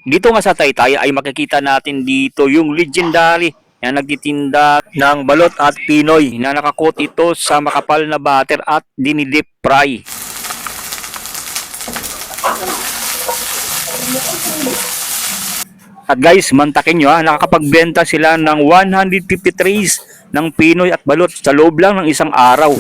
Dito nga sa Taytay ay makikita natin dito yung legendary na nagtitinda ng balot at Pinoy na nakakot ito sa makapal na butter at dinidip fry. At guys, mantakin nyo ha, nakakapagbenta sila ng 150 trays ng Pinoy at balot sa loob lang ng isang araw.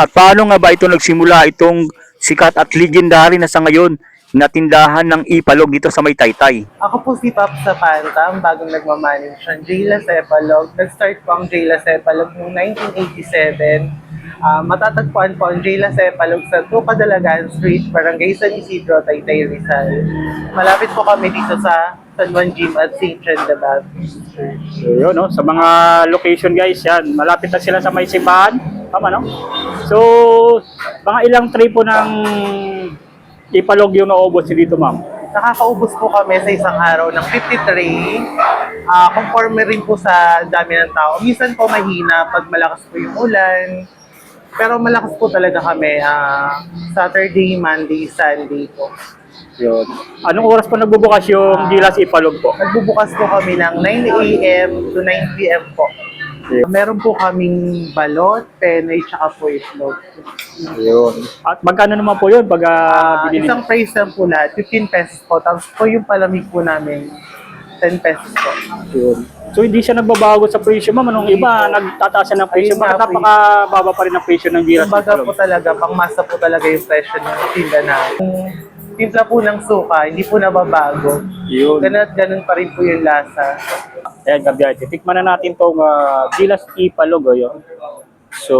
At paano nga ba ito nagsimula itong sikat at legendary na sa ngayon na tindahan ng Ipalog dito sa may Taytay? Ako po si Pop sa Pantam, bagong nagmamanage ng Jayla Cepalog. Nag-start po ang Jayla Cepalog noong 1987. Matatagpuan po ang Jayla Cepalog sa 2 Kadalagan Street, Barangay San Isidro, Taytay, Rizal. Malapit po kami dito sa San Juan Gym at St. John the Baptist Church. So yun, no? Sa mga location guys, yan, malapit na sila sa may simbahan. Tama, no? So, mga ilang tray po ng Ipalog yung naubos dito, ma'am? Nakakaubos po kami sa isang araw ng 53. Conforme rin po sa dami ng tao. Minsan po mahina pag malakas po yung ulan. Pero malakas po talaga kami Saturday, Monday, Sunday po. Yun. Anong oras po nagbubukas yung Gilas Ipalog po? Nagbubukas po kami ng 9 a.m. to 9 p.m. po. Yeah. Meron po kaming balot, penoy, tsaka po itlog. Yun. At magkano naman po yun pag binili? Isang price lang po lahat, 15 pesos po. Tapos po yung palamig po namin, 10 pesos po. Yun. So hindi siya nagbabago sa presyo, ma'am. Anong iba, nagtataas ng presyo. Ayun Bakit nga, napakababa pa rin ang presyo ng Gilas Kumbaga po Ipalog? talaga, pangmasa po talaga yung presyo ng tinda na. Yung timpla po ng suka, hindi po nababago. Yun. Ganun at ganun pa rin po yung lasa. Ayan, kabiyay. Tikman na natin itong Gilas Ipalog. Oh, yun. So,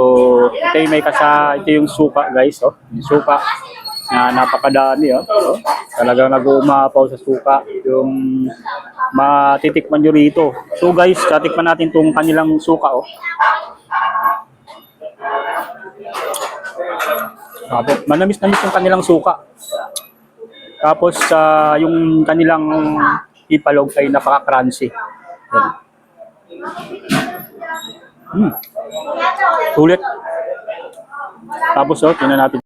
ito yung ito yung suka, guys. Oh. Yung suka na napakadami. Oh. Oh. Talagang nag-uumapaw sa suka. Yung matitikman nyo rito. So, guys, tatikman natin itong kanilang suka. Oh. Manamis-namis yung kanilang suka. Tapos, yung kanilang Ipalog ay napaka-crunchy. Sulit. Tapos tingnan natin.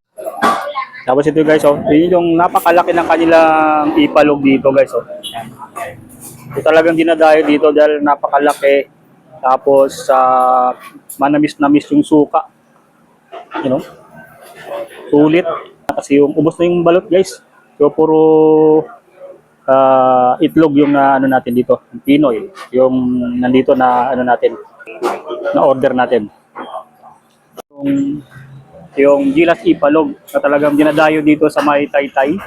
Tapos ito guys, yun yung napakalaki ng kanilang Ipalog dito guys. Ito talagang dinadayo dito dahil napakalaki. Tapos manamis-namis yung suka. You know? Sulit. Kasi yung ubos na yung balot guys. So puro itlog yung ano natin dito, Pinoy, yung nandito na ano natin, na order natin. Yung Gilas Ipalog na talagang dinadayo dito sa may Taytay,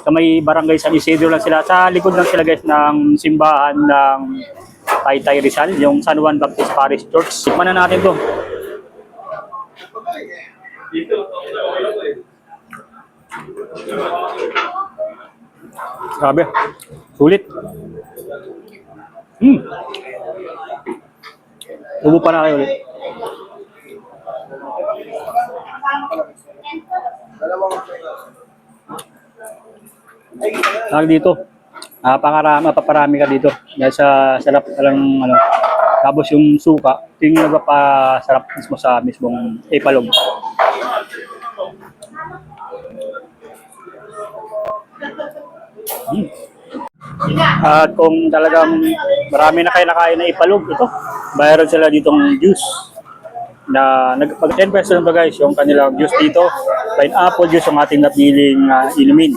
sa may Barangay San Isidro lang sila, sa likod lang sila guys ng simbahan ng Taytay Rizal, yung San Juan Baptist Parish Church. Tikman na natin to. Grabe. Sulit. Ubo pa na kayo ulit. Tawag dito. Paparami ka dito. Dahil sa sarap lang ano. Tapos yung suka, ito yung nagpapasarap mismo sa mismong Ipalog. At kung talagang marami na kayo nakain na Ipalog, ito, mayroon sila ditong juice na pag 10 pesos na guys, yung kanilang juice dito, pineapple juice yung ating napiling inumin.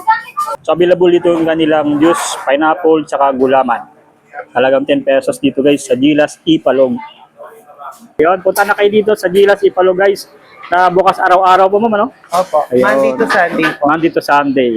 So available dito yung kanilang juice, pineapple, tsaka gulaman. Talagang 10 pesos dito guys sa Gilas Ipalog. Yun, punta na kayo dito sa Gilas Ipalog guys, na bukas araw-araw po ma'am, ano? Opo, Ayun. Monday to Sunday po. Monday to Sunday.